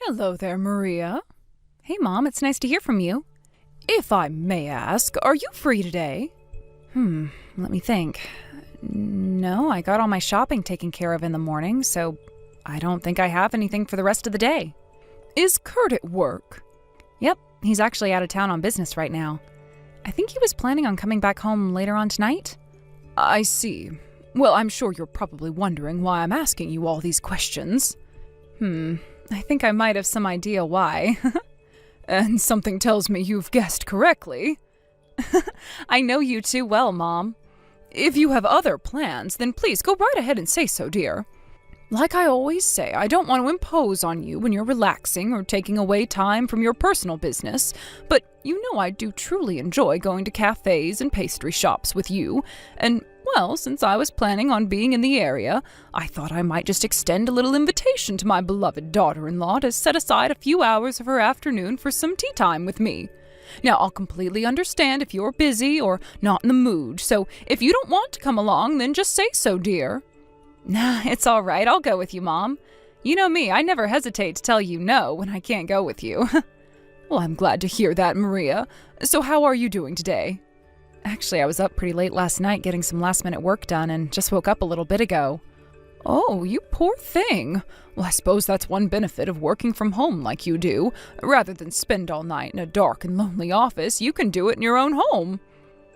Hello there, Maria. Hey, Mom, it's nice to hear from you. If I may ask, are you free today? Let me think. No, I got all my shopping taken care of in the morning, so I don't think I have anything for the rest of the day. Is Kurt at work? Yep, he's actually out of town on business right now. I think he was planning on coming back home later on tonight. I see. Well, I'm sure you're probably wondering why I'm asking you all these questions. I think I might have some idea why. And something tells me you've guessed correctly. I know you too well, Mom. If you have other plans, then please go right ahead and say so, dear. Like I always say, I don't want to impose on you when you're relaxing or taking away time from your personal business, but you know I do truly enjoy going to cafes and pastry shops with you, and, well, since I was planning on being in the area, I thought I might just extend a little invitation to my beloved daughter-in-law to set aside a few hours of her afternoon for some tea time with me. Now, I'll completely understand if you're busy or not in the mood, so if you don't want to come along, then just say so, dear. Nah, it's all right. I'll go with you, Mom. You know me, I never hesitate to tell you no when I can't go with you. Well, I'm glad to hear that, Maria. So how are you doing today? Actually, I was up pretty late last night getting some last-minute work done and just woke up a little bit ago. Oh, you poor thing. Well, I suppose that's one benefit of working from home like you do. Rather than spend all night in a dark and lonely office, you can do it in your own home.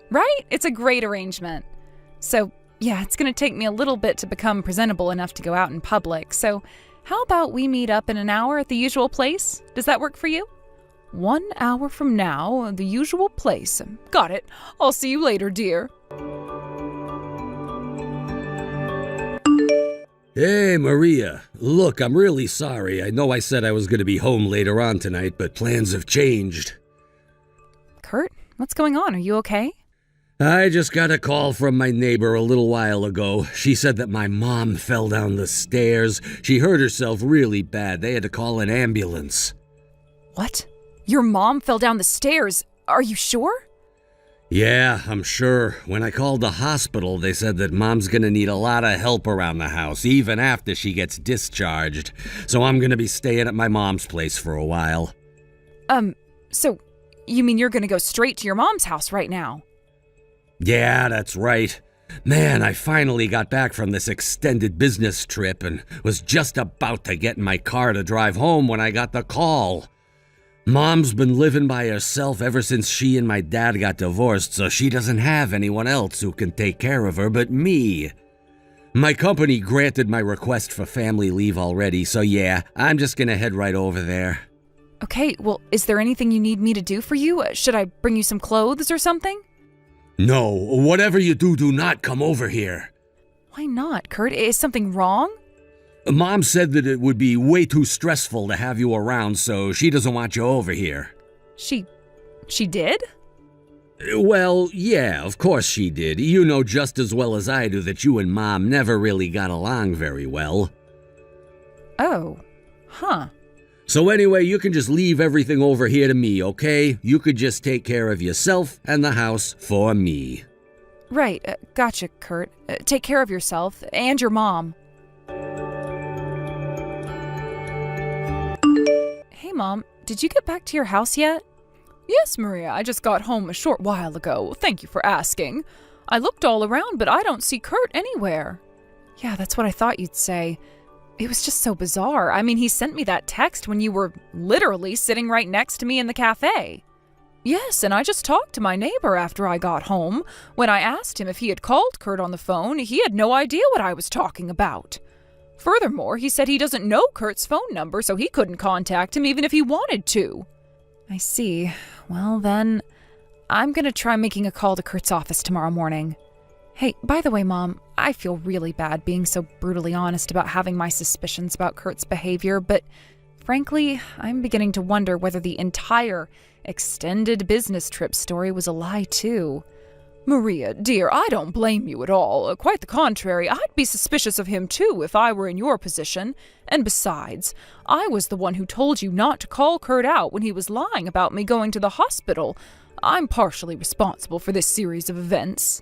Right? It's a great arrangement. So, yeah, it's going to take me a little bit to become presentable enough to go out in public. So, how about we meet up in an hour at the usual place? Does that work for you? 1 hour from now, the usual place. Got it. I'll see you later, dear. Hey, Maria. Look, I'm really sorry. I know I said I was going to be home later on tonight, but plans have changed. Kurt, what's going on? Are you okay? I just got a call from my neighbor a little while ago. She said that my mom fell down the stairs. She hurt herself really bad. They had to call an ambulance. What? Your mom fell down the stairs? Are you sure? Yeah, I'm sure. When I called the hospital, they said that Mom's gonna need a lot of help around the house, even after she gets discharged. So I'm gonna be staying at my mom's place for a while. So you mean you're gonna go straight to your mom's house right now? Yeah, that's right. Man, I finally got back from this extended business trip and was just about to get in my car to drive home when I got the call. Mom's been living by herself ever since she and my dad got divorced, so she doesn't have anyone else who can take care of her but me. My company granted my request for family leave already, so yeah, I'm just gonna head right over there. Okay, well, is there anything you need me to do for you? Should I bring you some clothes or something? No, whatever you do, do not come over here. Why not, Kurt? Is something wrong? Mom said that it would be way too stressful to have you around, so she doesn't want you over here. She did? Well, yeah, of course she did. You know just as well as I do that you and Mom never really got along very well. Oh, huh. So anyway, you can just leave everything over here to me, okay? You could just take care of yourself and the house for me. Right, gotcha, Kurt. Take care of yourself and your mom. Hey, Mom, did you get back to your house yet? Yes, Maria, I just got home a short while ago. Thank you for asking. I looked all around, but I don't see Kurt anywhere. Yeah, that's what I thought you'd say. It was just so bizarre. I mean, he sent me that text when you were literally sitting right next to me in the cafe. Yes, and I just talked to my neighbor after I got home. When I asked him if he had called Kurt on the phone, he had no idea what I was talking about. Furthermore, he said he doesn't know Kurt's phone number, so he couldn't contact him even if he wanted to. I see. Well, then, I'm going to try making a call to Kurt's office tomorrow morning. Hey, by the way, Mom, I feel really bad being so brutally honest about having my suspicions about Kurt's behavior, but frankly, I'm beginning to wonder whether the entire extended business trip story was a lie, too. Maria, dear, I don't blame you at all. Quite the contrary, I'd be suspicious of him too if I were in your position. And besides, I was the one who told you not to call Kurt out when he was lying about me going to the hospital. I'm partially responsible for this series of events.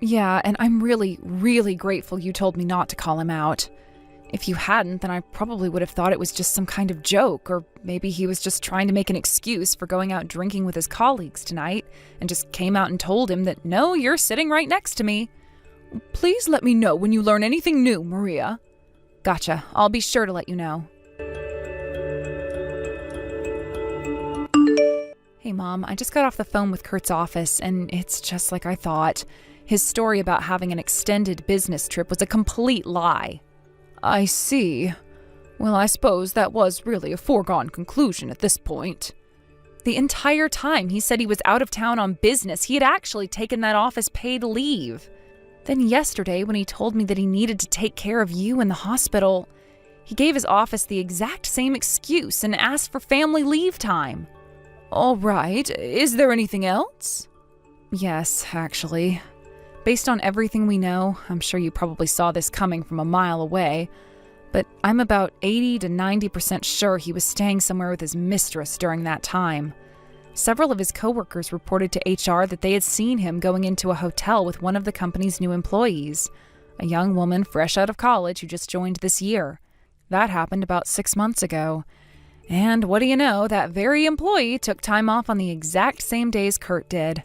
Yeah, and I'm really, really grateful you told me not to call him out. If you hadn't, then I probably would have thought it was just some kind of joke, or maybe he was just trying to make an excuse for going out drinking with his colleagues tonight and just came out and told him that, no, you're sitting right next to me. Please let me know when you learn anything new, Maria. Gotcha. I'll be sure to let you know. Hey, Mom, I just got off the phone with Kurt's office, and it's just like I thought. His story about having an extended business trip was a complete lie. I see. Well, I suppose that was really a foregone conclusion at this point. The entire time he said he was out of town on business, he had actually taken that office paid leave. Then yesterday, when he told me that he needed to take care of you in the hospital, he gave his office the exact same excuse and asked for family leave time. All right. Is there anything else? Yes, actually. Based on everything we know, I'm sure you probably saw this coming from a mile away, but I'm about 80 to 90% sure he was staying somewhere with his mistress during that time. Several of his coworkers reported to HR that they had seen him going into a hotel with one of the company's new employees, a young woman fresh out of college who just joined this year. That happened about 6 months ago. And what do you know, that very employee took time off on the exact same days Kurt did.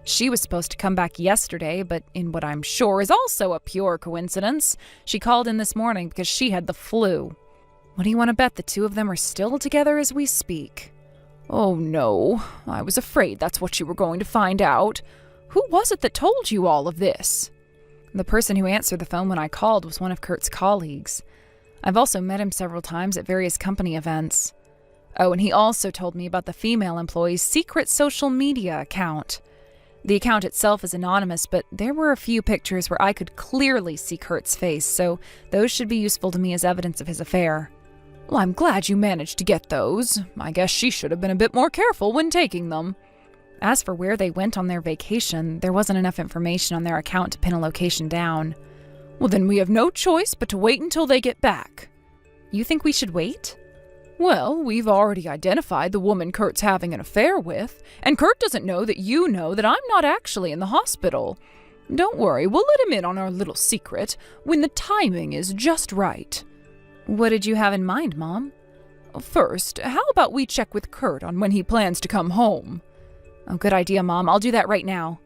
She was supposed to come back yesterday, but in what I'm sure is also a pure coincidence, she called in this morning because she had the flu. What do you want to bet the two of them are still together as we speak? Oh no, I was afraid that's what you were going to find out. Who was it that told you all of this? The person who answered the phone when I called was one of Kurt's colleagues. I've also met him several times at various company events. Oh, and he also told me about the female employee's secret social media account. The account itself is anonymous, but there were a few pictures where I could clearly see Kurt's face, so those should be useful to me as evidence of his affair. Well, I'm glad you managed to get those. I guess she should have been a bit more careful when taking them. As for where they went on their vacation, there wasn't enough information on their account to pin a location down. Well, then we have no choice but to wait until they get back. You think we should wait? Well, we've already identified the woman Kurt's having an affair with, and Kurt doesn't know that you know that I'm not actually in the hospital. Don't worry, we'll let him in on our little secret when the timing is just right. What did you have in mind, Mom? First, how about we check with Kurt on when he plans to come home? Oh, good idea, Mom. I'll do that right now.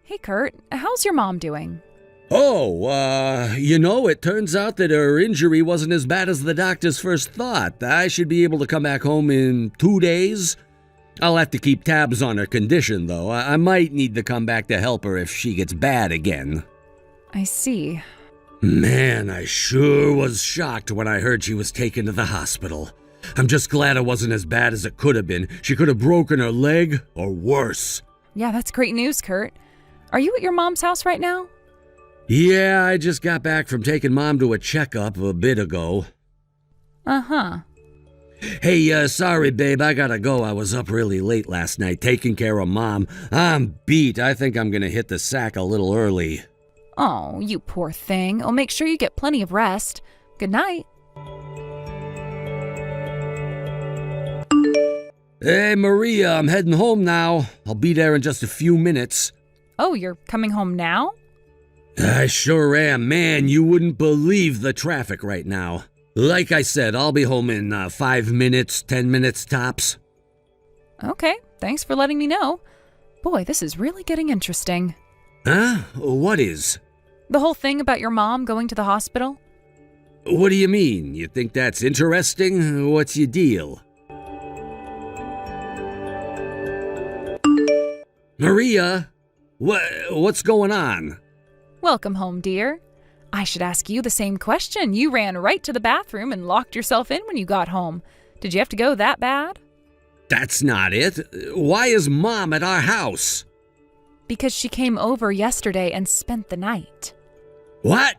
Hey, Kurt, how's your mom doing? It turns out that her injury wasn't as bad as the doctors first thought. I should be able to come back home in 2 days. I'll have to keep tabs on her condition, though. I might need to come back to help her if she gets bad again. I see. Man, I sure was shocked when I heard she was taken to the hospital. I'm just glad it wasn't as bad as it could have been. She could have broken her leg, or worse. Yeah, that's great news, Kurt. Are you at your mom's house right now? Yeah, I just got back from taking Mom to a checkup a bit ago. Uh-huh. Hey, sorry, babe, I gotta go. I was up really late last night taking care of Mom. I'm beat. I think I'm gonna hit the sack a little early. Oh, you poor thing. Oh, make sure you get plenty of rest. Good night. Hey, Maria, I'm heading home now. I'll be there in just a few minutes. Oh, you're coming home now? I sure am. Man, you wouldn't believe the traffic right now. Like I said, I'll be home in 5 minutes, 10 minutes tops. Okay, thanks for letting me know. Boy, this is really getting interesting. Huh? What is? The whole thing about your mom going to the hospital? What do you mean? You think that's interesting? What's your deal? Maria, what's going on? Welcome home, dear. I should ask you the same question. You ran right to the bathroom and locked yourself in when you got home. Did you have to go that bad? That's not it. Why is Mom at our house? Because she came over yesterday and spent the night. What?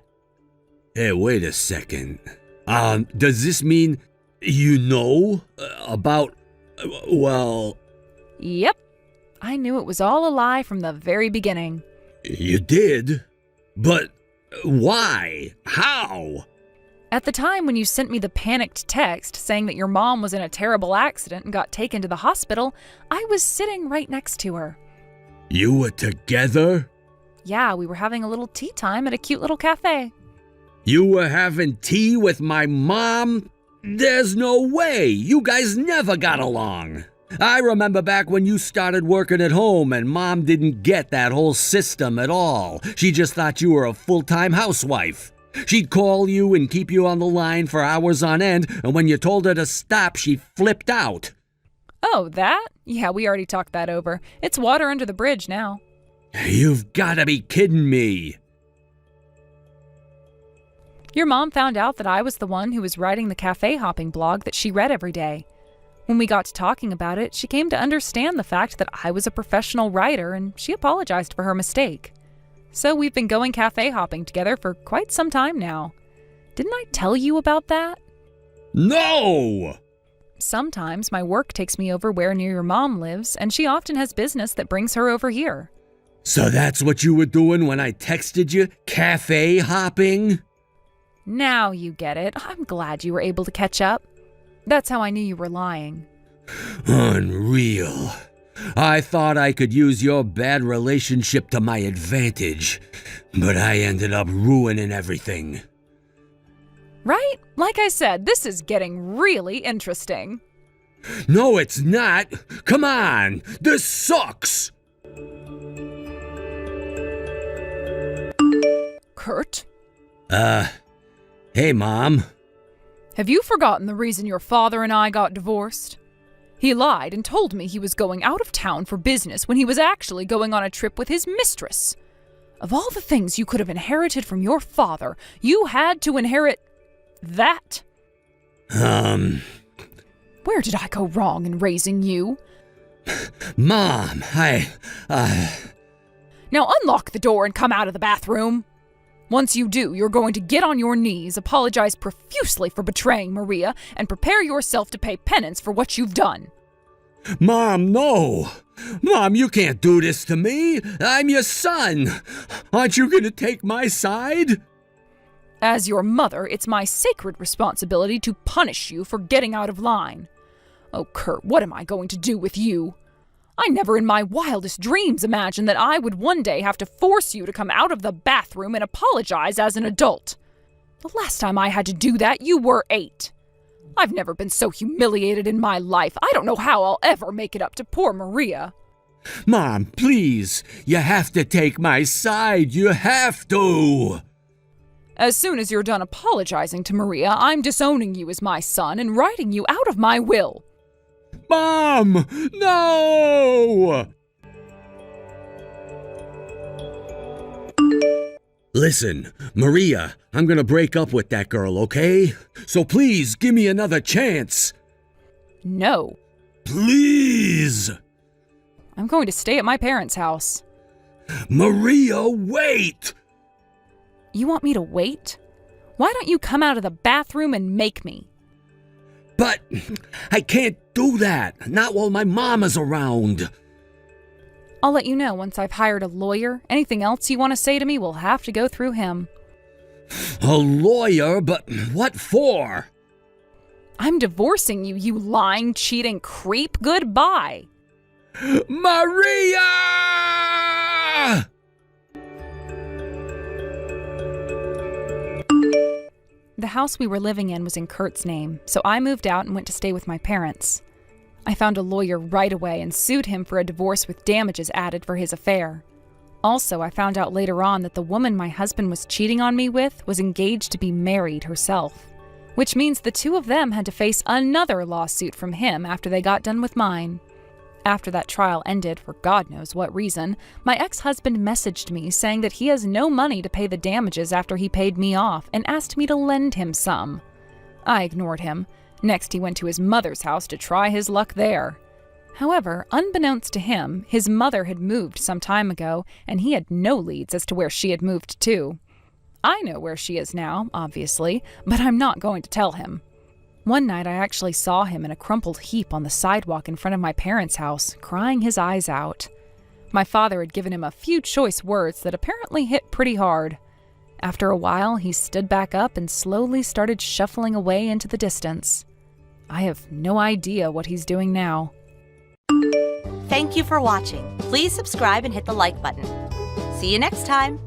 Hey, wait a second. Does this mean you know about, well... Yep. I knew it was all a lie from the very beginning. You did? But why? How? At the time when you sent me the panicked text saying that your mom was in a terrible accident and got taken to the hospital, I was sitting right next to her. You were together? Yeah, we were having a little tea time at a cute little cafe. You were having tea with my mom? There's no way. You guys never got along. I remember back when you started working at home and Mom didn't get that whole system at all. She just thought you were a full-time housewife. She'd call you and keep you on the line for hours on end, and when you told her to stop, she flipped out. Oh, that? Yeah, we already talked that over. It's water under the bridge now. You've gotta be kidding me. Your mom found out that I was the one who was writing the cafe hopping blog that she read every day. When we got to talking about it, she came to understand the fact that I was a professional writer, and she apologized for her mistake. So we've been going cafe hopping together for quite some time now. Didn't I tell you about that? No! Sometimes my work takes me over where near your mom lives, and she often has business that brings her over here. So that's what you were doing when I texted you? Cafe hopping? Now you get it. I'm glad you were able to catch up. That's how I knew you were lying. Unreal. I thought I could use your bad relationship to my advantage, but I ended up ruining everything. Right? Like I said, this is getting really interesting. No, it's not. Come on. This sucks. Kurt? Hey, Mom. Have you forgotten the reason your father and I got divorced? He lied and told me he was going out of town for business when he was actually going on a trip with his mistress. Of all the things you could have inherited from your father, you had to inherit that. Where did I go wrong in raising you? Mom, Now unlock the door and come out of the bathroom. Once you do, you're going to get on your knees, apologize profusely for betraying Maria, and prepare yourself to pay penance for what you've done. Mom, no! Mom, you can't do this to me! I'm your son! Aren't you gonna take my side? As your mother, it's my sacred responsibility to punish you for getting out of line. Oh, Kurt, what am I going to do with you? I never in my wildest dreams imagined that I would one day have to force you to come out of the bathroom and apologize as an adult. The last time I had to do that, you were 8. I've never been so humiliated in my life. I don't know how I'll ever make it up to poor Maria. Mom, please, you have to take my side. You have to. As soon as you're done apologizing to Maria, I'm disowning you as my son and writing you out of my will. Mom, no! Listen, Maria, I'm gonna break up with that girl, okay? So please, give me another chance. No. Please! I'm going to stay at my parents' house. Maria, wait! You want me to wait? Why don't you come out of the bathroom and make me? But I can't do that, not while my mom is around. I'll let you know once I've hired a lawyer. Anything else you want to say to me will have to go through him. A lawyer? But what for? I'm divorcing you, you lying, cheating creep. Goodbye. Maria! The house we were living in was in Kurt's name, so I moved out and went to stay with my parents. I found a lawyer right away and sued him for a divorce with damages added for his affair. Also, I found out later on that the woman my husband was cheating on me with was engaged to be married herself, which means the two of them had to face another lawsuit from him after they got done with mine. After that trial ended, for God knows what reason, my ex-husband messaged me saying that he has no money to pay the damages after he paid me off and asked me to lend him some. I ignored him. Next, he went to his mother's house to try his luck there. However, unbeknownst to him, his mother had moved some time ago, and he had no leads as to where she had moved to. I know where she is now, obviously, but I'm not going to tell him. One night I actually saw him in a crumpled heap on the sidewalk in front of my parents' house, crying his eyes out. My father had given him a few choice words that apparently hit pretty hard. After a while, he stood back up and slowly started shuffling away into the distance. I have no idea what he's doing now. Thank you for watching. Please subscribe and hit the like button. See you next time.